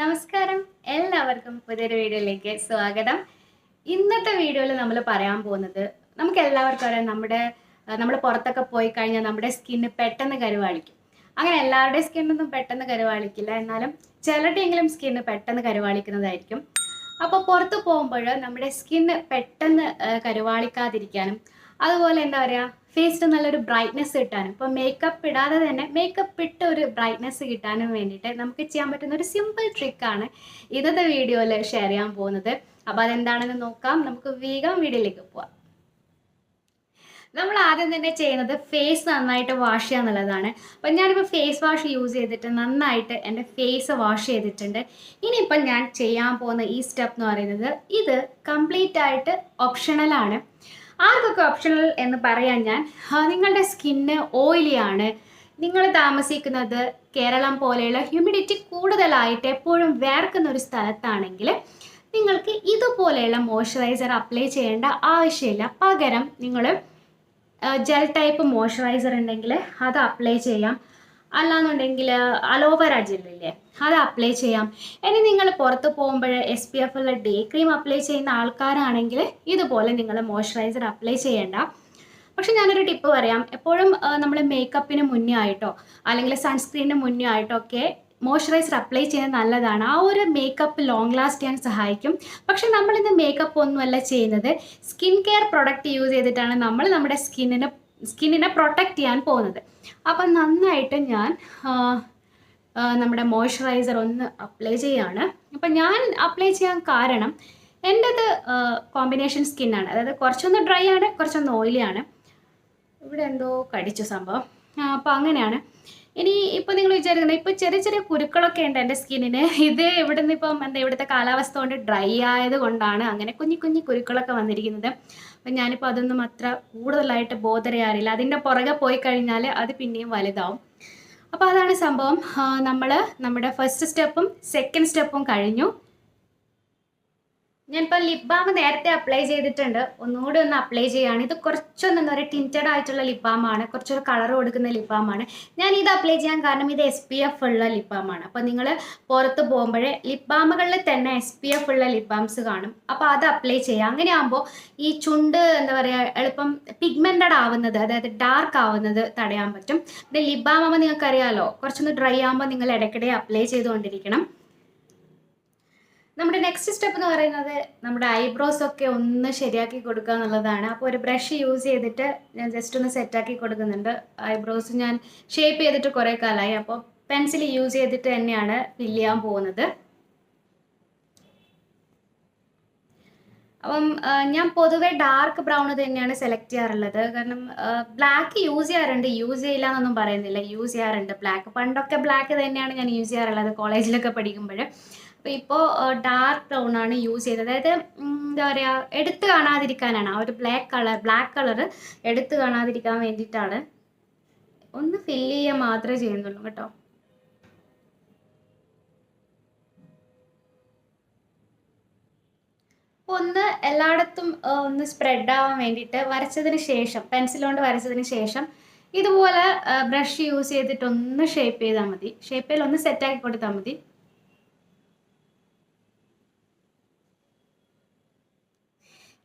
നമസ്കാരം, എല്ലാവർക്കും പുതിയൊരു വീഡിയോയിലേക്ക് സ്വാഗതം. ഇന്നത്തെ വീഡിയോയിൽ നമ്മൾ പറയാൻ പോകുന്നത്, നമുക്ക് എല്ലാവർക്കും അറിയാം, നമ്മൾ പുറത്തൊക്കെ പോയി കഴിഞ്ഞാൽ നമ്മുടെ സ്കിന്ന് പെട്ടെന്ന് കരുവാളിക്കും. അങ്ങനെ എല്ലാവരുടെയും സ്കിന്നൊന്നും പെട്ടെന്ന് കരുവാളിക്കില്ല, എന്നാലും ചിലരുടെയെങ്കിലും സ്കിന്ന് പെട്ടെന്ന് കരുവാളിക്കുന്നതായിരിക്കും. അപ്പോൾ പുറത്ത് പോകുമ്പോൾ നമ്മുടെ സ്കിന്ന് പെട്ടെന്ന് കരുവാളിക്കാതിരിക്കാനും, അതുപോലെ എന്താ പറയുക, ഫേസിന് നല്ലൊരു ബ്രൈറ്റ്നെസ് കിട്ടാനും, ഇപ്പോൾ മേക്കപ്പ് ഇടാതെ തന്നെ മേക്കപ്പ് ഇട്ട് ഒരു ബ്രൈറ്റ്നെസ് കിട്ടാനും വേണ്ടിയിട്ട് നമുക്ക് ചെയ്യാൻ പറ്റുന്ന ഒരു സിമ്പിൾ ട്രിക്കാണ് ഇന്നത്തെ വീഡിയോയിൽ ഷെയർ ചെയ്യാൻ പോകുന്നത്. അപ്പോൾ അതെന്താണെന്ന് നോക്കാം. നമുക്ക് വേഗം വീഡിയോയിലേക്ക് പോവാം. നമ്മൾ ആദ്യം തന്നെ ചെയ്യുന്നത് ഫേസ് നന്നായിട്ട് വാഷ് ചെയ്യുക എന്നുള്ളതാണ്. അപ്പം ഞാനിപ്പോൾ ഫേസ് വാഷ് യൂസ് ചെയ്തിട്ട് നന്നായിട്ട് എൻ്റെ ഫേസ് വാഷ് ചെയ്തിട്ടുണ്ട്. ഇനിയിപ്പം ഞാൻ ചെയ്യാൻ പോകുന്ന ഈ സ്റ്റെപ്പ് എന്ന് പറയുന്നത്, ഇത് കംപ്ലീറ്റ് ആയിട്ട് ഓപ്ഷണലാണ്. ആർക്കൊക്കെ ഓപ്ഷണൽ എന്ന് പറയാൻ ഞാൻ, നിങ്ങളുടെ സ്കിന്ന് ഓയിലിയാണ്, നിങ്ങൾ താമസിക്കുന്നത് കേരളം പോലെയുള്ള ഹ്യൂമിഡിറ്റി കൂടുതലായിട്ട് എപ്പോഴും വേർക്കുന്ന ഒരു സ്ഥലത്താണെങ്കിൽ നിങ്ങൾക്ക് ഇതുപോലെയുള്ള മോയ്സ്ചറൈസർ അപ്ലൈ ചെയ്യേണ്ട ആവശ്യമില്ല. പകരം നിങ്ങൾ ജെൽ ടൈപ്പ് മോയ്സ്ചറൈസർ ഉണ്ടെങ്കിൽ അത് അപ്ലൈ ചെയ്യാം. അല്ലാന്നുണ്ടെങ്കിൽ അലോവേര ജെല്ലില്ലേ, അത് അപ്ലൈ ചെയ്യാം. ഇനി നിങ്ങൾ പുറത്ത് പോകുമ്പോൾ SPF ഉള്ള ഡേ ക്രീം അപ്ലൈ ചെയ്യുന്ന ആൾക്കാരാണെങ്കിൽ ഇതുപോലെ നിങ്ങൾ മോയ്സ്ചറൈസർ അപ്ലൈ ചെയ്യേണ്ട. പക്ഷെ ഞാനൊരു ടിപ്പ് പറയാം. എപ്പോഴും നമ്മൾ മേക്കപ്പിന് മുന്നേ ആയിട്ടോ അല്ലെങ്കിൽ സൺസ്ക്രീനിന് മുന്നേ ആയിട്ടോ ഒക്കെ മോയ്സ്ചറൈസർ അപ്ലൈ ചെയ്യുന്നത് നല്ലതാണ്. ആ ഒരു മേക്കപ്പ് ലോങ് ലാസ്റ്റ് ചെയ്യാൻ സഹായിക്കും. പക്ഷെ നമ്മളിന്ന് മേക്കപ്പ് ഒന്നുമല്ല ചെയ്യുന്നത്, സ്കിൻ കെയർ പ്രൊഡക്റ്റ് യൂസ് ചെയ്തിട്ടാണ് നമ്മൾ നമ്മുടെ സ്കിന്നിനെ പ്രൊട്ടക്റ്റ് ചെയ്യാൻ പോകുന്നത്. അപ്പം നന്നായിട്ട് ഞാൻ നമ്മുടെ മോയ്സ്ചറൈസർ ഒന്ന് അപ്ലൈ ചെയ്യാണ്. അപ്പം ഞാൻ അപ്ലൈ ചെയ്യാൻ കാരണം, എൻ്റെത് കോമ്പിനേഷൻ സ്കിന്നാണ്. അതായത് കുറച്ചൊന്ന് ഡ്രൈ ആണ്, കുറച്ചൊന്ന് ഓയിലിയാണ്. ഇവിടെ എന്തോ കടിച്ചു സംഭവം. അപ്പോൾ അങ്ങനെയാണ്. ഇനി ഇപ്പോൾ നിങ്ങൾ വിചാരിക്കുന്നത്, ഇപ്പോൾ ചെറിയ ചെറിയ കുരുക്കളൊക്കെ ഉണ്ട് എൻ്റെ സ്കിന്നിന്. ഇത് ഇവിടുന്ന് ഇപ്പം ഇവിടുത്തെ കാലാവസ്ഥ കൊണ്ട് ഡ്രൈ ആയത് കൊണ്ടാണ് അങ്ങനെ കുഞ്ഞി കുഞ്ഞി കുരുക്കളൊക്കെ വന്നിരിക്കുന്നത്. അപ്പം ഞാനിപ്പോൾ അതൊന്നും അത്ര കൂടുതലായിട്ട് ബോധർ ചെയ്യാറില്ല. അതിൻ്റെ പുറകെ പോയി കഴിഞ്ഞാൽ അത് പിന്നെയും വലുതാവും. അപ്പോൾ അതാണ് സംഭവം. നമ്മുടെ ഫസ്റ്റ് സ്റ്റെപ്പും സെക്കൻഡ് സ്റ്റെപ്പും കഴിഞ്ഞു. ഞാനിപ്പോൾ ലിപ് ബാം നേരത്തെ അപ്ലൈ ചെയ്തിട്ടുണ്ട്, ഒന്നുകൂടി ഒന്ന് അപ്ലൈ ചെയ്യുകയാണ്. ഇത് കുറച്ചൊന്ന് എന്താ പറയുക, ടിൻറ്റഡ് ആയിട്ടുള്ള ലിപ് ബാമാണ്, കുറച്ചൊരു കളർ കൊടുക്കുന്ന ലിപ് ബാമാണ്. ഞാൻ ഇത് അപ്ലൈ ചെയ്യാൻ കാരണം ഇത് SPF ഉള്ള ലിപ് ബാമാണ്. അപ്പോൾ നിങ്ങൾ പുറത്ത് പോകുമ്പോഴേ ലിപ് ബാമുകളിൽ തന്നെ SPF ഉള്ള ലിപ് ബാംസ് കാണും, അപ്പോൾ അത് അപ്ലൈ ചെയ്യുക. അങ്ങനെ ആകുമ്പോൾ ഈ ചുണ്ട് എന്താ പറയുക, എളുപ്പം പിഗ്മെൻറ്റഡ് ആവുന്നത്, അതായത് ഡാർക്ക് ആവുന്നത് തടയാൻ പറ്റും. പിന്നെ ലിപ് ബാം ആകുമ്പോൾ നിങ്ങൾക്കറിയാമല്ലോ, കുറച്ചൊന്ന് ഡ്രൈ ആകുമ്പോൾ നിങ്ങൾ ഇടയ്ക്കിടെ അപ്ലൈ ചെയ്തുകൊണ്ടിരിക്കണം. നമ്മുടെ നെക്സ്റ്റ് സ്റ്റെപ്പ് എന്ന് പറയുന്നത്, നമ്മുടെ ഐബ്രോസ് ഒക്കെ ഒന്ന് ശരിയാക്കി കൊടുക്കുക എന്നുള്ളതാണ്. അപ്പോൾ ഒരു ബ്രഷ് യൂസ് ചെയ്തിട്ട് ഞാൻ ജസ്റ്റ് ഒന്ന് സെറ്റാക്കി കൊടുക്കുന്നുണ്ട്. ഐബ്രോസ് ഞാൻ ഷേപ്പ് ചെയ്തിട്ട് കുറേ കാലമായി, അപ്പോൾ പെൻസിൽ യൂസ് ചെയ്തിട്ട് തന്നെയാണ് ഫില്ല് ചെയ്യാൻ പോകുന്നത്. അപ്പം ഞാൻ പൊതുവെ ഡാർക്ക് ബ്രൗൺ തന്നെയാണ് സെലക്ട് ചെയ്യാറുള്ളത്. കാരണം ബ്ലാക്ക് യൂസ് ചെയ്യാറുണ്ട്, യൂസ് ചെയ്യില്ല എന്നൊന്നും പറയുന്നില്ല, യൂസ് ചെയ്യാറുണ്ട് ബ്ലാക്ക്. പണ്ടൊക്കെ ബ്ലാക്ക് തന്നെയാണ് ഞാൻ യൂസ് ചെയ്യാറുള്ളത് കോളേജിലൊക്കെ പഠിക്കുമ്പോൾ. അപ്പോൾ ഇപ്പോൾ ഡാർക്ക് ബ്രൗൺ ആണ് യൂസ് ചെയ്തത്. അതായത് എന്താ പറയുക, എടുത്ത് കാണാതിരിക്കാനാണ്. ആ ഒരു ബ്ലാക്ക് കളർ എടുത്ത് കാണാതിരിക്കാൻ വേണ്ടിയിട്ടാണ്. ഒന്ന് ഫില്ല് ചെയ്യുക മാത്രമേ ചെയ്യുന്നുള്ളൂ കേട്ടോ. ഒന്ന് എല്ലായിടത്തും ഒന്ന് സ്പ്രെഡ് ആവാൻ വേണ്ടിയിട്ട് വരച്ചതിന് ശേഷം, പെൻസിൽ കൊണ്ട് വരച്ചതിന് ശേഷം ഇതുപോലെ ബ്രഷ് യൂസ് ചെയ്തിട്ട് ഒന്ന് ഷേപ്പ് ചെയ്താൽ മതി. ഷേപ്പിൽ ഒന്ന് സെറ്റാക്കി കൊടുത്താൽ മതി.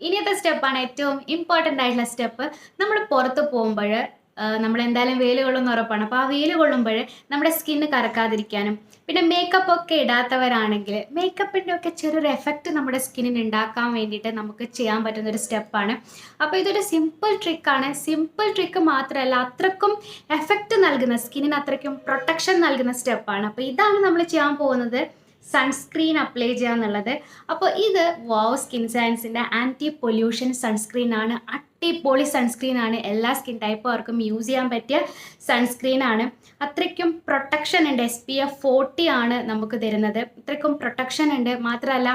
ഇനിയത്തെ സ്റ്റെപ്പാണ് ഏറ്റവും ഇമ്പോർട്ടൻ്റ് ആയിട്ടുള്ള സ്റ്റെപ്പ്. നമ്മൾ പുറത്ത് പോകുമ്പോൾ നമ്മൾ എന്തായാലും വെയിൽ കൊള്ളുന്ന ഉറപ്പാണ്. അപ്പോൾ ആ വെയിൽ കൊള്ളുമ്പോൾ നമ്മുടെ സ്കിന്ന് കറക്കാതിരിക്കാനും, പിന്നെ മേക്കപ്പ് ഒക്കെ ഇടാത്തവരാണെങ്കിൽ മേക്കപ്പിൻ്റെ ഒക്കെ ചെറിയൊരു എഫക്റ്റ് നമ്മുടെ സ്കിന്നിന് ഉണ്ടാക്കാൻ വേണ്ടിയിട്ട് നമുക്ക് ചെയ്യാൻ പറ്റുന്നൊരു സ്റ്റെപ്പാണ്. അപ്പോൾ ഇതൊരു സിമ്പിൾ ട്രിക്കാണ്. സിമ്പിൾ ട്രിക്ക് മാത്രമല്ല, അത്രക്കും എഫക്റ്റ് നൽകുന്ന, സ്കിന്നിന് അത്രയ്ക്കും പ്രൊട്ടക്ഷൻ നൽകുന്ന സ്റ്റെപ്പാണ്. അപ്പോൾ ഇതാണ് നമ്മൾ ചെയ്യാൻ പോകുന്നത്, സൺസ്ക്രീൻ അപ്ലൈ ചെയ്യുക എന്നുള്ളത്. അപ്പോൾ ഇത് സ്കിൻ സയൻസിൻ്റെ ആൻറ്റി പൊല്യൂഷൻ സൺസ്ക്രീൻ ആണ്. അടിപൊളി സൺസ്ക്രീൻ ആണ്. എല്ലാ സ്കിൻ ടൈപ്പുകാർക്കും യൂസ് ചെയ്യാൻ പറ്റിയ സൺസ്ക്രീൻ ആണ്. അത്രയ്ക്കും പ്രൊട്ടക്ഷൻ ഉണ്ട്. SPF 40 ആണ് നമുക്ക് തരുന്നത്. അത്രയ്ക്കും പ്രൊട്ടക്ഷൻ ഉണ്ട്. മാത്രമല്ല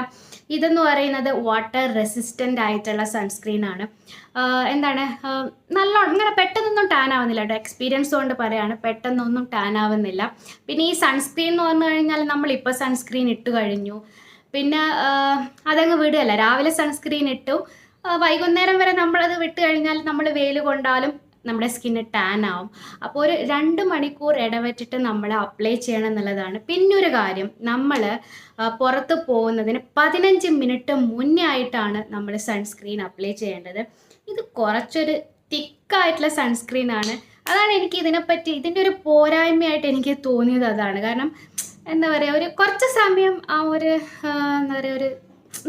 ഇതെന്ന് പറയുന്നത് വാട്ടർ റെസിസ്റ്റൻ്റ് ആയിട്ടുള്ള സൺസ്ക്രീൻ ആണ്. എന്താണ്, നല്ലോണം ഇങ്ങനെ പെട്ടെന്നൊന്നും ടാൻ ആവുന്നില്ല കേട്ടോ. എക്സ്പീരിയൻസ് കൊണ്ട് പറയുകയാണ്, പെട്ടെന്നൊന്നും ടാൻ ആവുന്നില്ല. പിന്നെ ഈ സൺസ്ക്രീൻ എന്ന് പറഞ്ഞു കഴിഞ്ഞാൽ നമ്മളിപ്പോൾ സൺസ്ക്രീൻ ഇട്ട് കഴിഞ്ഞു, പിന്നെ അതങ്ങ് വിടുകയല്ല. രാവിലെ സൺസ്ക്രീൻ ഇട്ടു, വൈകുന്നേരം വരെ നമ്മളത് വിട്ട് കഴിഞ്ഞാൽ നമ്മൾ വെയിൽ കൊണ്ടാലും നമ്മുടെ സ്കിന്ന് ടാൻ ആവും. അപ്പോൾ ഒരു 2 മണിക്കൂർ ഇടവിട്ടിട്ട് നമ്മൾ അപ്ലൈ ചെയ്യണം എന്നുള്ളതാണ്. പിന്നൊരു കാര്യം, നമ്മൾ പുറത്ത് പോകുന്നതിന് 15 മിനിറ്റ് മുന്നേ ആയിട്ടാണ് നമ്മൾ സൺസ്ക്രീൻ അപ്ലൈ ചെയ്യേണ്ടത്. ഇത് കുറച്ചൊരു തിക്കായിട്ടുള്ള സൺസ്ക്രീനാണ്. അതാണ് എനിക്ക് ഇതിൻ്റെ ഒരു പോരായ്മയായിട്ട് എനിക്ക് തോന്നിയത് അതാണ്. കാരണം എന്താ പറയുക, ഒരു കുറച്ച് സമയം ആ ഒരു എന്താ പറയുക, ഒരു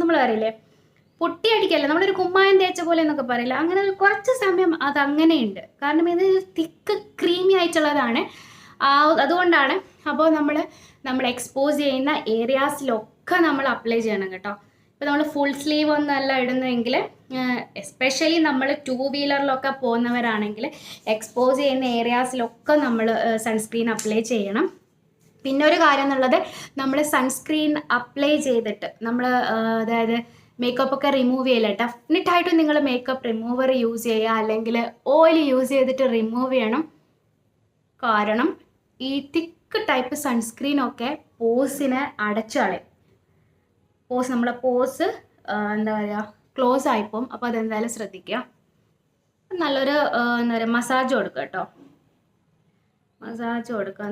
നമ്മൾ പറയില്ലേ പൊട്ടിയടിക്കല്ല, നമ്മളൊരു കുമ്മായം തേച്ച പോലെ എന്നൊക്കെ പറയില്ല, അങ്ങനെ ഒരു കുറച്ച് സമയം അതങ്ങനെയുണ്ട്. കാരണം ഇത് തിക്ക് ക്രീമി ആയിട്ടുള്ളതാണ്, അതുകൊണ്ടാണ്. അപ്പോൾ നമ്മൾ എക്സ്പോസ് ചെയ്യുന്ന ഏരിയാസിലൊക്കെ നമ്മൾ അപ്ലൈ ചെയ്യണം കേട്ടോ. ഇപ്പോൾ നമ്മൾ ഫുൾ സ്ലീവ് ഒന്നല്ല ഇടുന്നതെങ്കിൽ, എസ്പെഷ്യലി നമ്മൾ 2 വീലറിലൊക്കെ പോകുന്നവരാണെങ്കിൽ എക്സ്പോസ് ചെയ്യുന്ന ഏരിയാസിലൊക്കെ നമ്മൾ സൺസ്ക്രീൻ അപ്ലൈ ചെയ്യണം. പിന്നെ ഒരു കാര്യം എന്നുള്ളത്, നമ്മൾ സൺസ്ക്രീൻ അപ്ലൈ ചെയ്തിട്ട് നമ്മൾ അതായത് മേക്കപ്പ് ഒക്കെ റിമൂവ് ചെയ്യില്ല. ഡെഫിനറ്റായിട്ടും നിങ്ങൾ മേക്കപ്പ് റിമൂവർ യൂസ് ചെയ്യുക, അല്ലെങ്കിൽ ഓയിൽ യൂസ് ചെയ്തിട്ട് റിമൂവ് ചെയ്യണം. കാരണം ഈ തിക്ക് ടൈപ്പ് സൺസ്ക്രീനൊക്കെ പോസിനെ അടച്ചു കളയും. നമ്മളെ പോസ് എന്താ പറയുക ക്ലോസ് ആയിപ്പോവും. അപ്പോൾ അതെന്തായാലും ശ്രദ്ധിക്കുക. നല്ലൊരു എന്താ പറയുക മസാജ് കൊടുക്കുക കേട്ടോ. മസാജ് കൊടുക്കുക,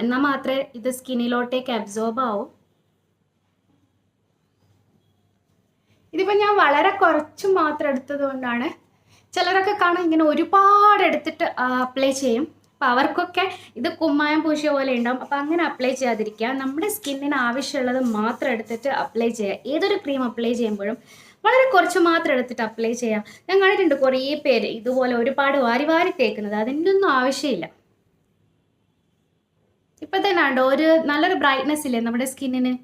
എന്നാൽ മാത്രമേ ഇത് സ്കിന്നിലോട്ടേക്ക് അബ്സോർബ് ആവും. ഇതിപ്പോൾ ഞാൻ വളരെ കുറച്ച് മാത്രം എടുത്തത് കൊണ്ടാണ്. ചിലരൊക്കെ കാണാൻ ഇങ്ങനെ ഒരുപാട് എടുത്തിട്ട് അപ്ലൈ ചെയ്യും. അപ്പോൾ അവർക്കൊക്കെ ഇത് കുമ്മായം പൂശിയ പോലെ ഉണ്ടാവും. അപ്പോൾ അങ്ങനെ അപ്ലൈ ചെയ്യാതിരിക്കുക. നമ്മുടെ സ്കിന്നിന് ആവശ്യമുള്ളത് മാത്രം എടുത്തിട്ട് അപ്ലൈ ചെയ്യുക. ഏതൊരു ക്രീം അപ്ലൈ ചെയ്യുമ്പോഴും വളരെ കുറച്ച് മാത്രം എടുത്തിട്ട് അപ്ലൈ ചെയ്യാം. ഞാൻ കണ്ടിട്ടുണ്ട് കുറേ പേര് ഇതുപോലെ ഒരുപാട് വാരി വാരി തേക്കുന്നത്. അതിൻ്റെ ഒന്നും ആവശ്യമില്ല. ഇപ്പം തന്നെ ഉണ്ടോ ഒരു നല്ലൊരു ബ്രൈറ്റ്നെസ് ഇല്ലേ നമ്മുടെ സ്കിന്നിന്?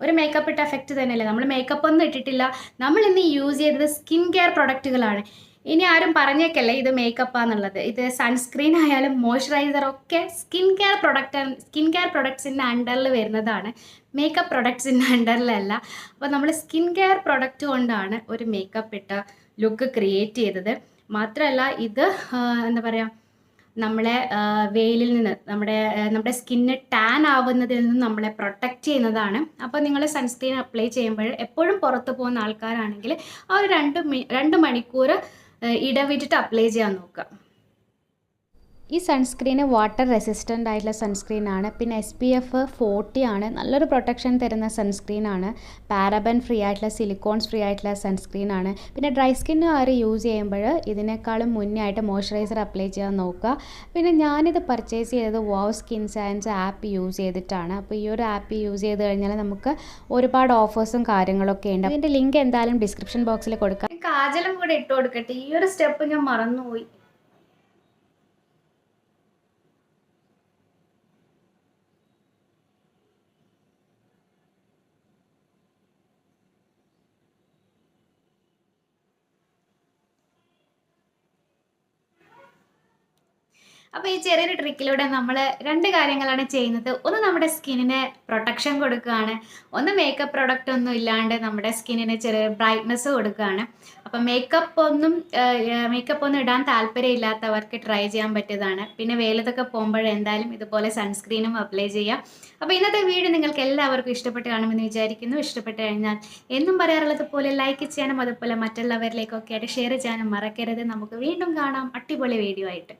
ഒരു മേക്കപ്പ് ഇട്ട എഫക്റ്റ് തന്നെയല്ലേ. നമ്മൾ മേക്കപ്പ് ഒന്നും ഇട്ടിട്ടില്ല, നമ്മൾ ഇന്ന് യൂസ് ചെയ്തത് സ്കിൻ കെയർ പ്രൊഡക്റ്റുകളാണ്. ഇനി ആരും പറഞ്ഞേക്കല്ലേ ഇത് മേക്കപ്പാന്നുള്ളത്. ഇത് സൺസ്ക്രീൻ ആയാലും മോയ്സ്ചറൈസർ ഒക്കെ സ്കിൻ കെയർ പ്രൊഡക്ട്സിൻ്റെ അണ്ടറിൽ വരുന്നതാണ്, മേക്കപ്പ് പ്രൊഡക്ട്സിൻ്റെ അണ്ടറിലല്ല. അപ്പോൾ നമ്മൾ സ്കിൻ കെയർ പ്രൊഡക്റ്റ് കൊണ്ടാണ് ഒരു മേക്കപ്പ് ഇട്ട ലുക്ക് ക്രിയേറ്റ് ചെയ്തത്. മാത്രമല്ല ഇത് എന്താ പറയുക, നമ്മളെ വെയിലിൽ നിന്ന് നമ്മുടെ സ്കിന്ന് ടാൻ ആവുന്നതിൽ നിന്ന് നമ്മളെ പ്രൊട്ടക്റ്റ് ചെയ്യുന്നതാണ്. അപ്പോൾ നിങ്ങൾ സൺസ്ക്രീൻ അപ്ലൈ ചെയ്യുമ്പോൾ എപ്പോഴും പുറത്ത് പോകുന്ന ആൾക്കാരാണെങ്കിൽ ആ ഒരു 2 മണിക്കൂർ ഇടവിട്ടിട്ട് അപ്ലൈ ചെയ്യാൻ നോക്കുക. ഈ സൺസ്ക്രീന് വാട്ടർ റെസിസ്റ്റൻ്റ് ആയിട്ടുള്ള സൺസ്ക്രീനാണ്. പിന്നെ SPF 40 ആണ്. നല്ലൊരു പ്രൊട്ടക്ഷൻ തരുന്ന സൺസ്ക്രീനാണ്. പാരബൻ ഫ്രീ ആയിട്ടുള്ള, സിലിക്കോൺസ് ഫ്രീ ആയിട്ടുള്ള സൺസ്ക്രീനാണ്. പിന്നെ ഡ്രൈ സ്കിന്നുകാർ യൂസ് ചെയ്യുമ്പോൾ ഇതിനേക്കാളും മുന്നേ ആയിട്ട് മോയ്സ്ചറൈസർ അപ്ലൈ ചെയ്യാൻ നോക്കുക. പിന്നെ ഞാനിത് പർച്ചേസ് ചെയ്തത് വാവ് സ്കിൻ സയൻസ് ആപ്പ് യൂസ് ചെയ്തിട്ടാണ്. അപ്പോൾ ഈ ഒരു ആപ്പ് യൂസ് ചെയ്ത് കഴിഞ്ഞാൽ നമുക്ക് ഒരുപാട് ഓഫേഴ്സും കാര്യങ്ങളൊക്കെ ഉണ്ട്. അതിൻ്റെ ലിങ്ക് എന്തായാലും ഡിസ്ക്രിപ്ഷൻ ബോക്സിൽ കൊടുക്കാം. കാജലും കൂടെ ഇട്ട് കൊടുക്കട്ടെ. ഈ ഒരു സ്റ്റെപ്പ് ഞാൻ മറന്നുപോയി. അപ്പോൾ ഈ ചെറിയൊരു ട്രിക്കിലൂടെ നമ്മൾ 2 കാര്യങ്ങളാണ് ചെയ്യുന്നത്. ഒന്ന് നമ്മുടെ സ്കിന്നിന് പ്രൊട്ടക്ഷൻ കൊടുക്കുകയാണ്, ഒന്ന് മേക്കപ്പ് പ്രൊഡക്റ്റ് ഒന്നും ഇല്ലാണ്ട് നമ്മുടെ സ്കിന്നിന് ചെറിയ ബ്രൈറ്റ്നസ് കൊടുക്കുകയാണ്. അപ്പം മേക്കപ്പ് ഒന്നും ഇടാൻ താല്പര്യമില്ലാത്തവർക്ക് ട്രൈ ചെയ്യാൻ പറ്റിയതാണ്. പിന്നെ വെയിലത്തൊക്കെ പോകുമ്പോൾ എന്തായാലും ഇതുപോലെ സൺസ്ക്രീനും അപ്ലൈ ചെയ്യാം. അപ്പോൾ ഇന്നത്തെ വീഡിയോ നിങ്ങൾക്ക് എല്ലാവർക്കും ഇഷ്ടപ്പെട്ട് കാണുമെന്ന് വിചാരിക്കുന്നു. ഇഷ്ടപ്പെട്ട് കഴിഞ്ഞാൽ എന്നും പറയാറുള്ളത് പോലെ ലൈക്ക് ചെയ്യാനും അതുപോലെ മറ്റുള്ളവരിലേക്കൊക്കെ ആയിട്ട് ഷെയർ ചെയ്യാനും മറക്കരുത്. നമുക്ക് വീണ്ടും കാണാം അടിപൊളി വീഡിയോ ആയിട്ട്.